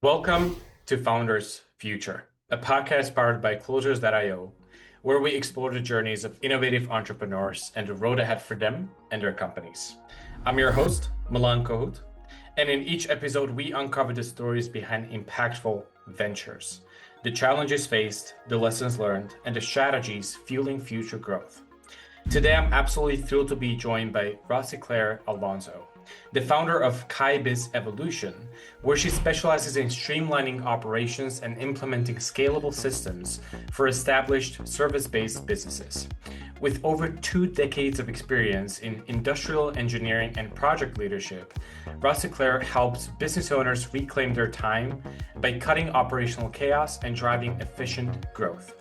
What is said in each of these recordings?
Welcome to Founders Future, a podcast powered by Closers.io, where we explore the journeys of innovative entrepreneurs and the road ahead for them and their companies. I'm your host, Milan Kohut, and in each episode, we uncover the stories behind impactful ventures, the challenges faced, the lessons learned, and the strategies fueling future growth. Today, I'm absolutely thrilled to be joined by Rosicler Alonzo, the founder of Kaib Evolution, where she specializes in streamlining operations and implementing scalable systems for established service-based businesses. With over 2 decades of experience in industrial engineering and project leadership, Rosicler helps business owners reclaim their time by cutting operational chaos and driving efficient growth.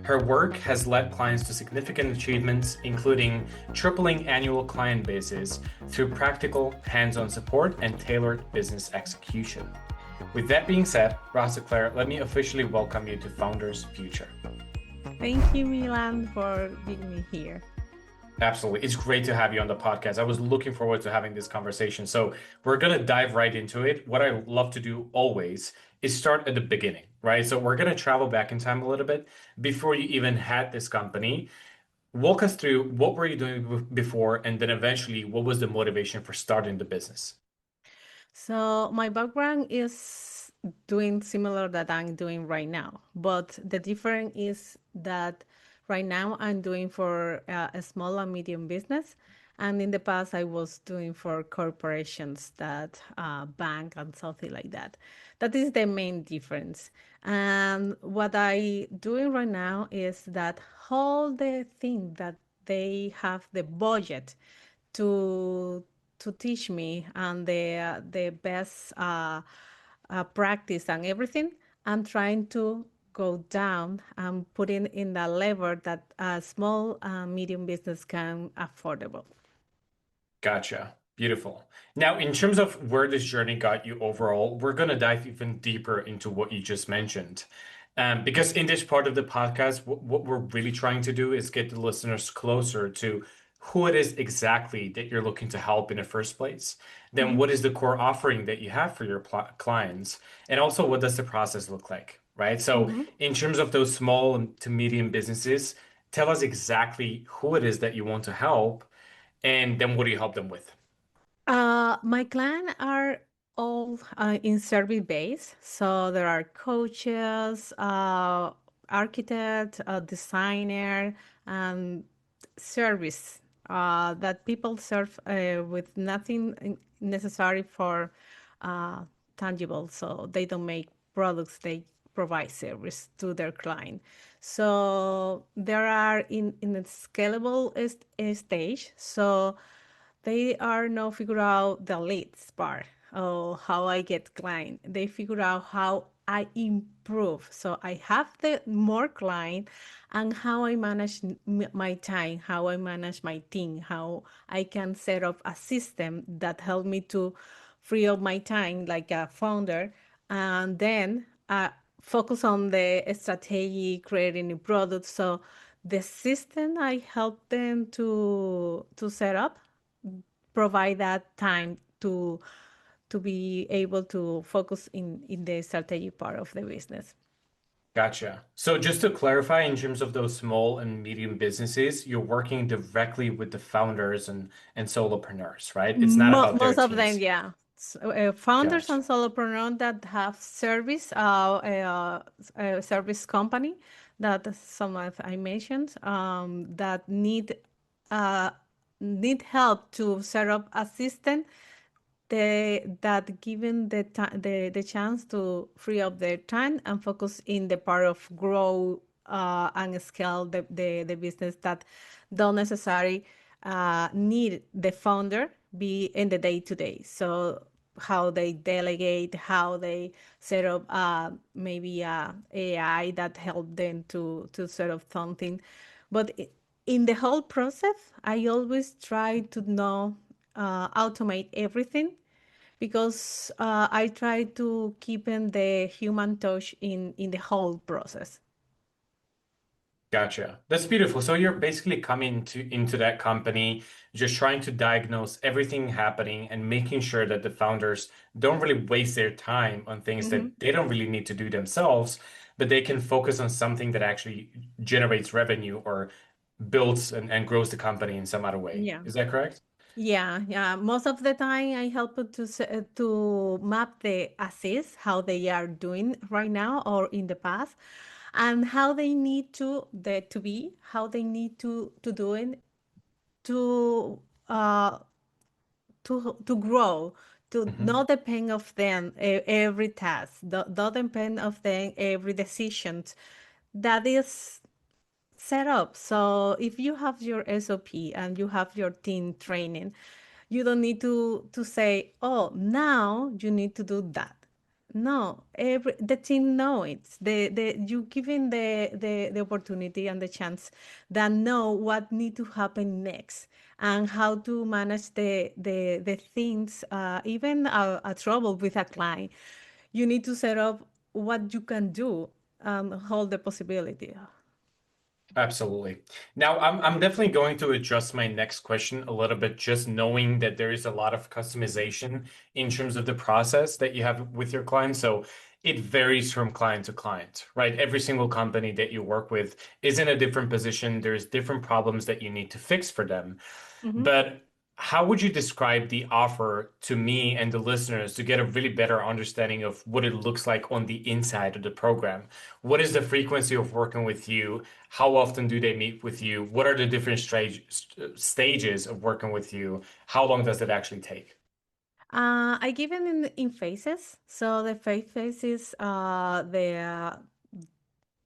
Her work has led clients to significant achievements, including tripling annual client bases through practical, hands-on support and tailored business execution. With that being said, Rosicler, let me officially welcome you to Founders Future. Thank you, Milan, for being me here. Absolutely. It's great to have you on the podcast. I was looking forward to having this conversation. So we're going to dive right into it. What I love to do always is start at the beginning, right? So we're going to travel back in time a little bit before you even had this company. Walk us through what were you doing before, and then eventually what was the motivation for starting the business? So my background is doing similar that I'm doing right now, but the difference is that right now I'm doing for a small and medium business, and in the past I was doing for corporations that bank and something like that. That is the main difference. And what I doing right now is that all the thing that they have the budget to teach me and the best practice and everything. I'm trying to go down and put in the level that a small medium business can affordable. Gotcha. Beautiful. Now, in terms of where this journey got you overall, we're going to dive even deeper into what you just mentioned. Because in this part of the podcast, what we're really trying to do is get the listeners closer to who it is exactly that you're looking to help in the first place. Then, Mhm. what is the core offering that you have for your clients? And also, what does the process look like, right? So, Mhm. in terms of those small to medium businesses, tell us exactly who it is that you want to help, and then what do you help them with? My clients are all in service base. So there are coaches, architect, designer, and service that people serve with nothing necessary for uh, tangible. So they don't make products, they provide service to their client. So there are in a scalable stage. So they are now figure out the leads part of how I get client. They figure out how I improve. So I have the more client and how I manage my time, how I manage my team, how I can set up a system that help me to free up my time like a founder and then focus on the strategy, creating new products. So the system I help them to set up provide that time to be able to focus in the strategy part of the business. Gotcha. So just to clarify, in terms of those small and medium businesses, you're working directly with the founders and solopreneurs, right? It's not about their Most of them, teams. yeah. Founders Gotcha. and solopreneurs that have service, service company that some of I mentioned that uh, need help to set up a system that given the chance to free up their time and focus in the part of grow and scale the business that don't necessarily need the founder be in the day to day. So how they delegate, how they set up maybe AI that help them to set up something. But in the whole process, I always try to know automate everything because I try to keep in the human touch in the whole process. Gotcha. That's beautiful. So you're basically coming to into that company, just trying to diagnose everything happening and making sure that the founders don't really waste their time on things Hmm. that they don't really need to do themselves, but they can focus on something that actually generates revenue or builds and grows the company in some other way. Yeah. Is that correct? Yeah, yeah. Most of the time, I help to to map the assets, how they are doing right now or in the past, and how they need to be, how they need to do it to uh to grow, to Hmm. not depend of them every task, not depend of them every decision. That is set up. So if you have your SOP and you have your team training, you don't need to say, "Oh, now you need to do that." No, every the team know it. The you giving the opportunity and the chance that know what need to happen next and how to manage the things, even a trouble with a client. You need to set up what you can do and hold the possibility. Absolutely. Now, I'm definitely going to adjust my next question a little bit, just knowing that there is a lot of customization in terms of the process that you have with your clients. So it varies from client to client, right? Every single company that you work with is in a different position. There's different problems that you need to fix for them. Mhm. But how would you describe the offer to me and the listeners to get a really better understanding of what it looks like on the inside of the program? What is the frequency of working with you? How often do they meet with you? What are the different stages of working with you? How long does it actually take? I give it in phases. So the first phase is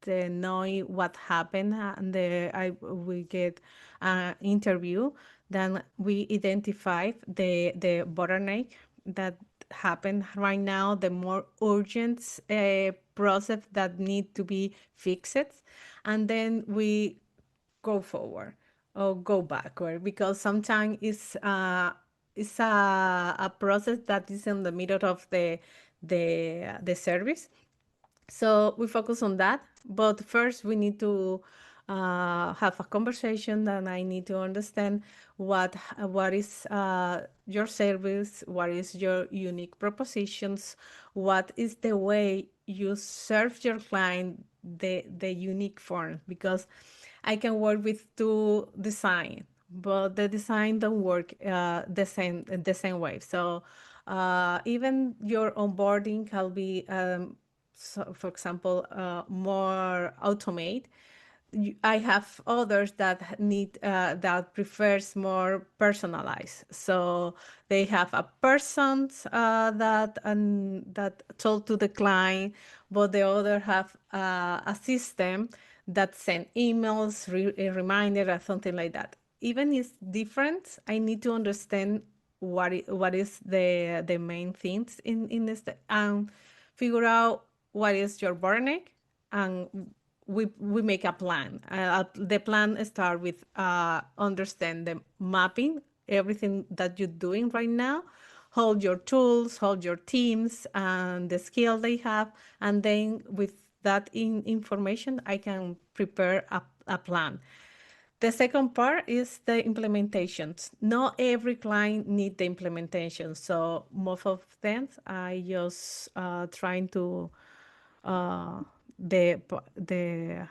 the knowing what happened and the I we get an interview. Then we identify the bottleneck that happened right now, the more urgent process that need to be fixed, and then we go forward or go backward because sometimes it's a process that is in the middle of the service. So we focus on that. But first, we need to have a conversation, and I need to understand what is your service, what is your unique propositions, what is the way you serve your client, the unique form. Because I can work with two design, but the design don't work the same way. So even your onboarding can be so for example, more automate. I have others that need that prefers more personalized. So they have a person that told to the client, but the other have a system that send emails, a reminder, or something like that. Even it's different, I need to understand what is the main things in this and figure out what is your bottleneck, and we make a plan. The plan start with understand the mapping, everything that you're doing right now, hold your tools, hold your teams, and the skill they have, and then with that information, I can prepare a plan. The second part is the implementations. Not every client need the implementation, so most of them I just trying to uh, the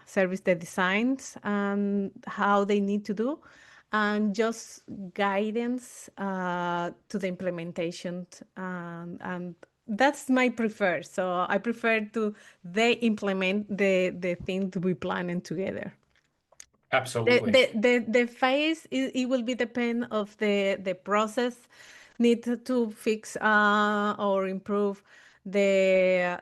service, the designs, and how they need to do, and just guidance to the implementation, and that's my prefer. So I prefer to they implement the thing to be planning together. The Absolutely. the the phase it will be depend of the process need to fix or improve the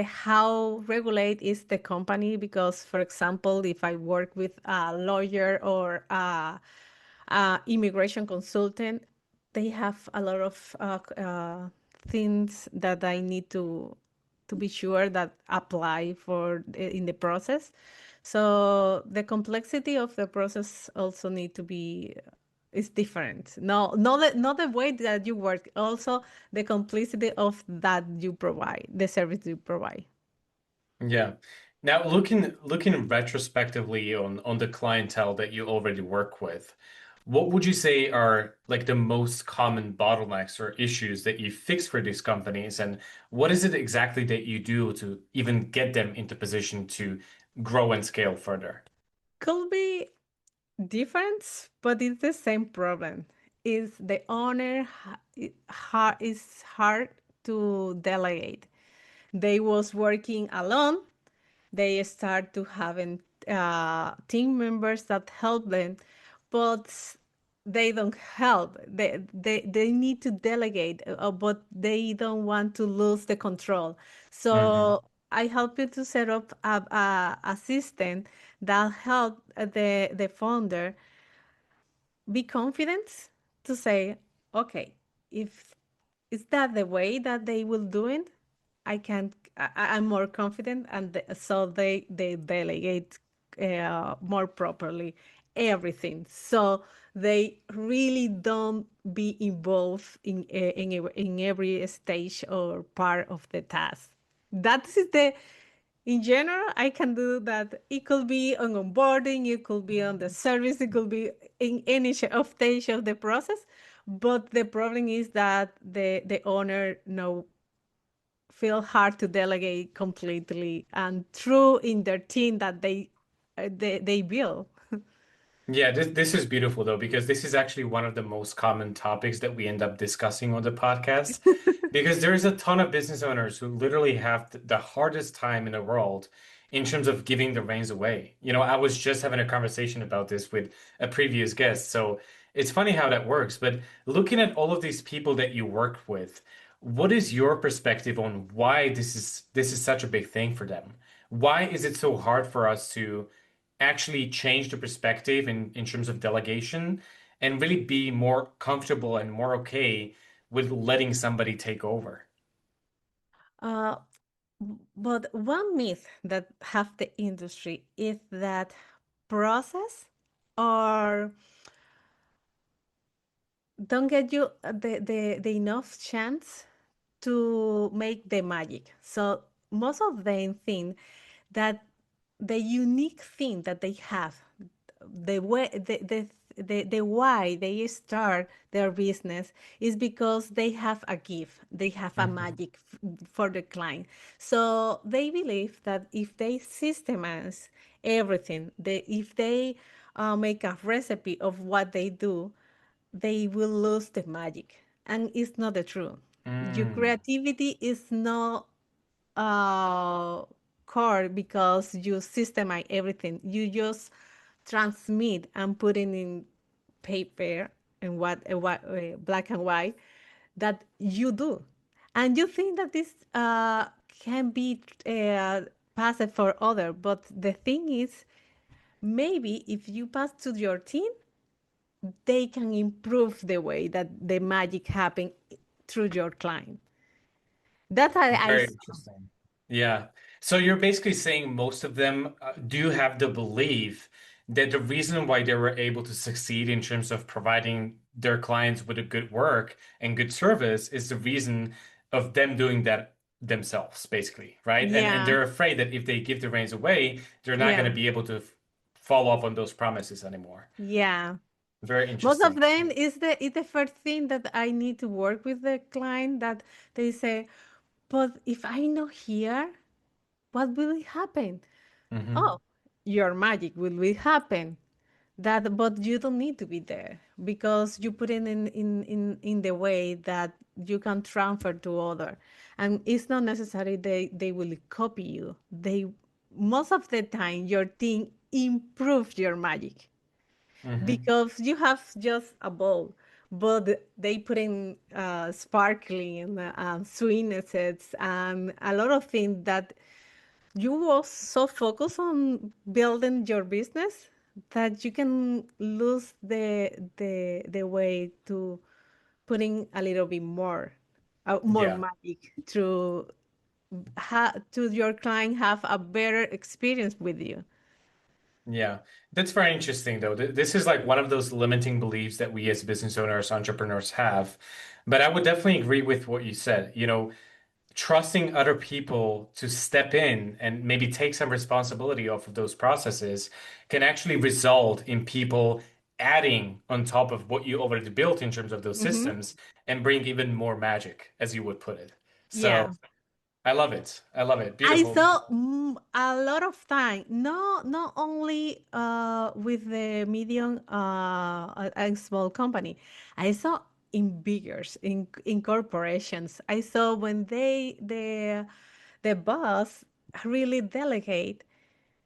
how regulate is the company. Because for example, if I work with a lawyer or a immigration consultant, they have a lot of things that I need to be sure that apply for in the process. So the complexity of the process also need to be is different. No, not the way that you work, also the complexity of that you provide, the service you provide. Yeah. Now, looking retrospectively on the clientele that you already work with, what would you say are like the most common bottlenecks or issues that you fix for these companies, and what is it exactly that you do to even get them into position to grow and scale further? Could be different, but it's the same problem. Is the owner is hard to delegate. They was working alone. They start to having team members that help them, but they don't help. They need to delegate, but they don't want to lose the control. Hmm. So I help you to set up a system that help the founder be confident to say, okay, if is that the way that they will do it, I can I'm more confident, and so they delegate more properly everything. So they really don't be involved in every stage or part of the task. That is the in general, I can do that. It could be on onboarding, it could be on the service, it could be in any of stage of the process. But the problem is that the owner no feel hard to delegate completely and true in their team that they build. Yeah, this is beautiful though, because this is actually one of the most common topics that we end up discussing on the podcast. Because there's a ton of business owners who literally have the hardest time in the world in terms of giving the reins away. You know, I was just having a conversation about this with a previous guest. So it's funny how that works. But looking at all of these people that you work with, what is your perspective on why this is such a big thing for them? Why is it so hard for us to actually change the perspective in terms of delegation and really be more comfortable and more okay with letting somebody take over? Uh, but one myth that have the industry is that process or don't get you the enough chance to make the magic. So most of them think that the unique thing that they have, the way the why they start their business is because they have a gift, they have a Hmm. magic for the client. So they believe that if they systemize everything, if they make a recipe of what they do, they will lose the magic. And it's not the truth. Your Mm. creativity is not uh, core because you systemize everything. You just transmit and put it in paper and what black and white that you do, and you think that this can be passed for other. But the thing is, maybe if you pass to your team, they can improve the way that the magic happen through your client. That I Very saw. interesting. Yeah. So you're basically saying most of them do have the belief that the reason why they were able to succeed in terms of providing their clients with a good work and good service is the reason of them doing that themselves, basically, right? And Yeah, they're afraid that if they give the reins away, they're not going yeah, to be able to follow up on those promises anymore. yeah. Very Most of interesting. them is the first thing that I need to work with the client, that they say, but if I not here, what will happen? Hmm. Oh, your magic will happen. That, but you don't need to be there because you put it in the way that you can transfer to other, and it's not necessary they will copy you. They most of the time your team improves your magic Hmm. because you have just a ball, but they put in sparkling sweetnesses and a lot of things that you was so focused on building your business that you can lose the way to putting a little bit more Yeah. magic to your client have a better experience with you. Yeah, that's very interesting though. This is like one of those limiting beliefs that we as business owners, entrepreneurs have. But I would definitely agree with what you said. You know, trusting other people to step in and maybe take some responsibility off of those processes can actually result in people adding on top of what you already built in terms of those Hmm. systems and bring even more magic, as you would put it. So Yeah. I love it. I love it. I Beautiful. saw a lot of time, not only with the medium and small company. I saw in biggers, in corporations. I saw when the boss really delegate,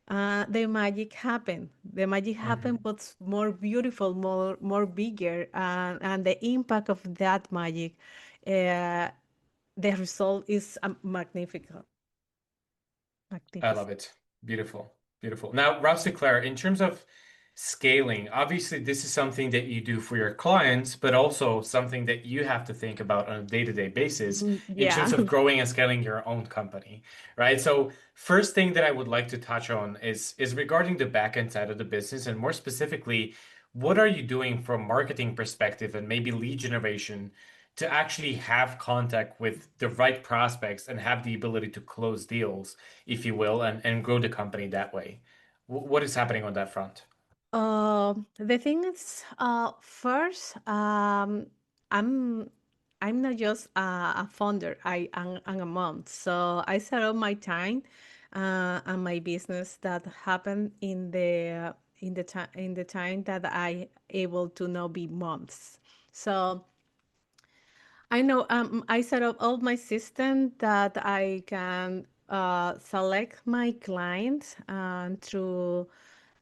the magic happened. The magic happened, Mhm. but more beautiful, more bigger, and the impact of that magic, uh, the result is magnificent. I Magnificent. love it. Beautiful. Beautiful. Now, Rosicler, in terms of scaling, obviously this is something that you do for your clients, but also something that you have to think about on a day-to-day basis in terms Yeah. of growing and scaling your own company, right? So, first thing that I would like to touch on is regarding the back-end side of the business, and more specifically, what are you doing from a marketing perspective and maybe lead generation to actually have contact with the right prospects and have the ability to close deals, if you will, and grow the company that way. What is happening on that front? The thing is, first, I'm I'm not just a founder. I'm a mom, so I set up my time and my business that happened in the time that I able to now be moms. So I know I set up all my system that I can select my clients through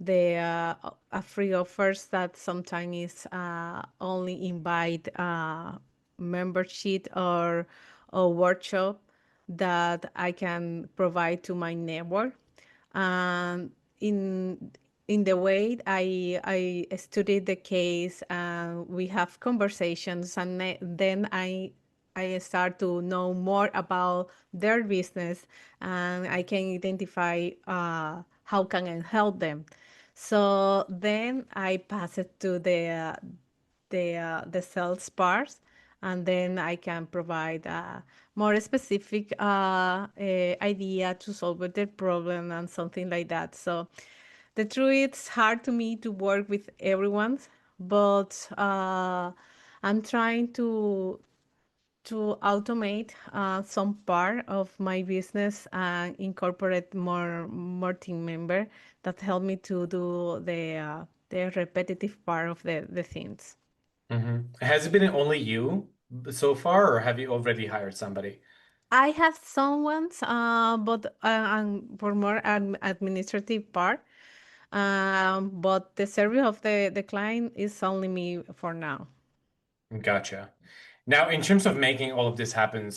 the free offers that sometimes is only invite membership or workshop that I can provide to my network. And in in the way I studied the case and we have conversations, and then I start to know more about their business, and I can identify how can I help them. So then I pass it to the sales part, and then I can provide a more specific idea to solve their problem and something like that. So the truth, it's hard to me to work with everyone, but I'm trying to automate some part of my business and incorporate more team member that help me to do the repetitive part of the things. Has it been only you so far, or have you already hired somebody? I have someone, but for more administrative part. But the service of the client is only me for now. Gotcha. Now, in terms of making all of this happen,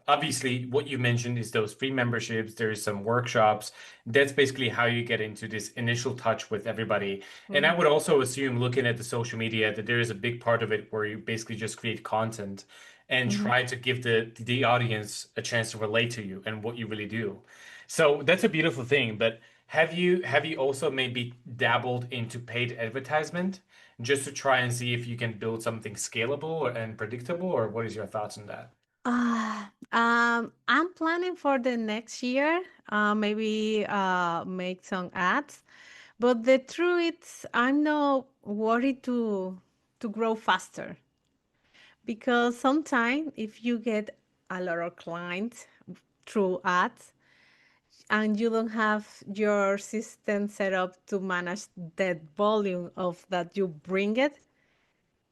obviously what you mentioned is those free memberships, there's some workshops. That's basically how you get into this initial touch with everybody. And I Mhm. would also assume, looking at the social media, that there is a big part of it where you basically just create content and Mhm. try to give the audience a chance to relate to you and what you really do. So that's a beautiful thing. But have you also maybe dabbled into paid advertisement? Just to try and see if you can build something scalable and predictable, or what is your thoughts on that? I'm planning for the next year, maybe make some ads. But the truth is, I'm not worried to grow faster, because sometimes if you get a lot of clients through ads and you don't have your system set up to manage that volume of that you bring it,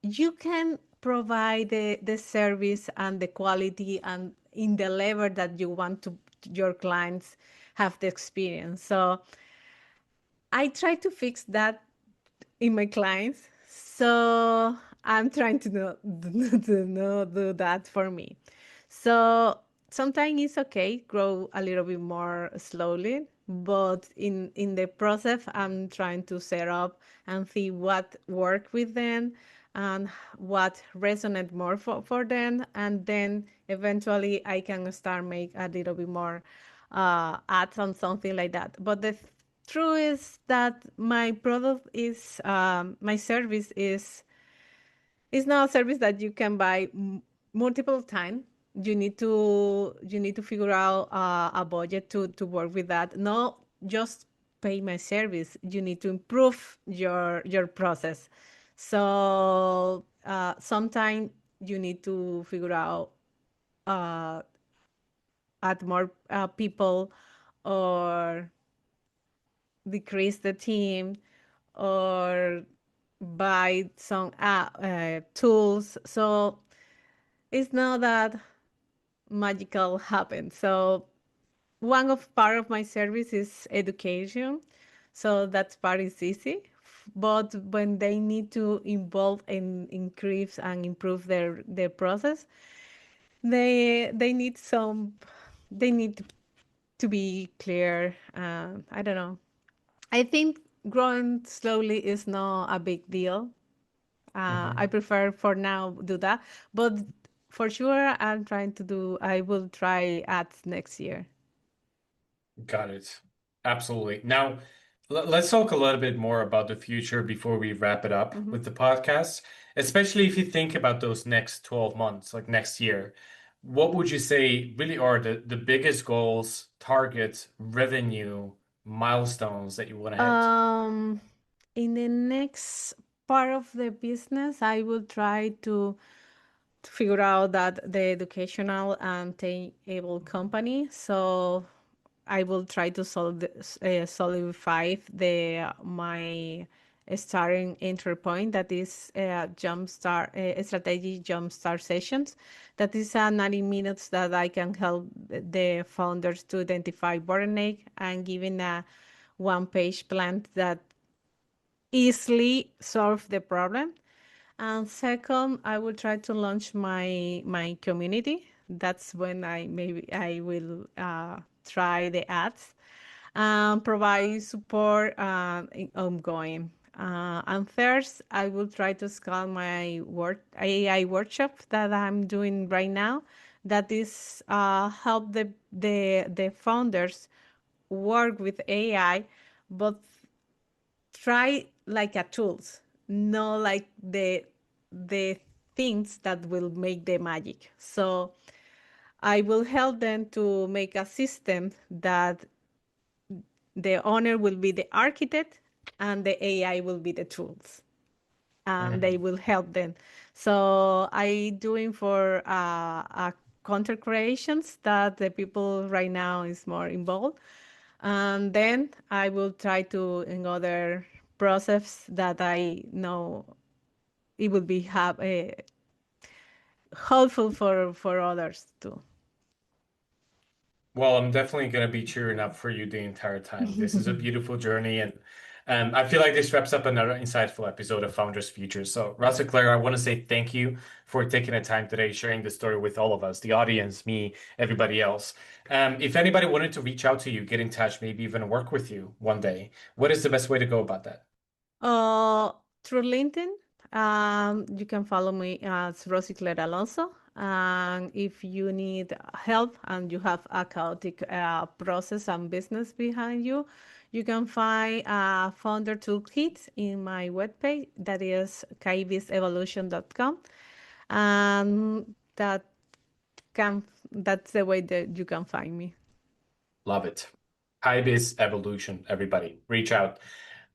you can provide the service and the quality and in the level that you want to your clients have the experience. So I try to fix that in my clients. So I'm trying to know, to not do that for me. So sometimes it's okay, grow a little bit more slowly, but in the process, I'm trying to set up and see what work with them and what resonate more for them, and then eventually I can start make a little bit more ads on something like that. But the truth is that my product is my service is not a service that you can buy multiple times. you need to figure out a budget to work with that. Not just pay my service. You need to improve your process. So sometimes you need to figure out uh, add more people or decrease the team or buy some tools. So it's not that magical happens. So one of part of my service is education. So that part is easy. But when they need to involve and increase and improve their process, they need some they need to be clear. I don't know. I think growing slowly is not a big deal. I Mhm. prefer for now do that, but for sure I will try ads next year. Got it. Absolutely. Now, let's talk a little bit more about the future before we wrap it up Mhm. with the podcast, especially if you think about those next 12 months, like next year. What would you say really are the biggest goals, targets, revenue, milestones that you want to hit? Um, in the next part of the business, I will try to figure out that the educational and tech-able company. So I will try to solidify my starting entry point, that is jumpstart strategy jumpstart sessions. That is 90 minutes that I can help the founders to identify bottleneck and giving a one-page plan that easily solve the problem. And second, I will try to launch my community. That's when I will try the ads, provide support ongoing. And first, I will try to scale my AI workshop that I'm doing right now. That is help the founders work with AI, but try like a tools, not like the things that will make the magic. So I will help them to make a system that the owner will be the architect and the AI will be the tools, and they Mhm. will help them. So I doing for content creations that the people right now is more involved, and then I will try to in other process that I know it will be helpful for others too. Well, I'm definitely going to be cheering up for you the entire time. This is a beautiful journey, and I feel like this wraps up another insightful episode of Founders Future. So, Rosicler, I want to say thank you for taking the time today, sharing the story with all of us, the audience, me, everybody else. If anybody wanted to reach out to you, get in touch, maybe even work with you one day, what is the best way to go about that? Uh, Through LinkedIn, you can follow me as Rosicler Alonzo. And if you need help and you have a chaotic process and business behind you, you can find a founder toolkit in my webpage that is kaibevolution.com. And that's the way that you can find me. Love it. Kaib Evolution, everybody. Reach out.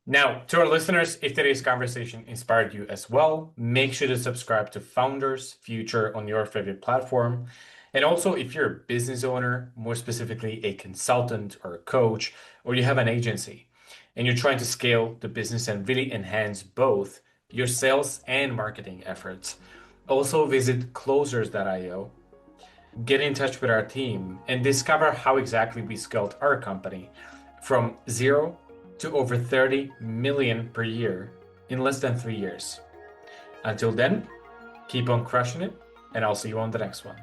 Now, to our listeners, if today's conversation inspired you as well, make sure to subscribe to Founders Future on your favorite platform. And also, if you're a business owner, more specifically a consultant or a coach, or you have an agency, and you're trying to scale the business and really enhance both your sales and marketing efforts, also visit closers.io, get in touch with our team, and discover how exactly we scaled our company from zero to over 30 million per year in less than 3 years. Until then, keep on crushing it, and I'll see you on the next one.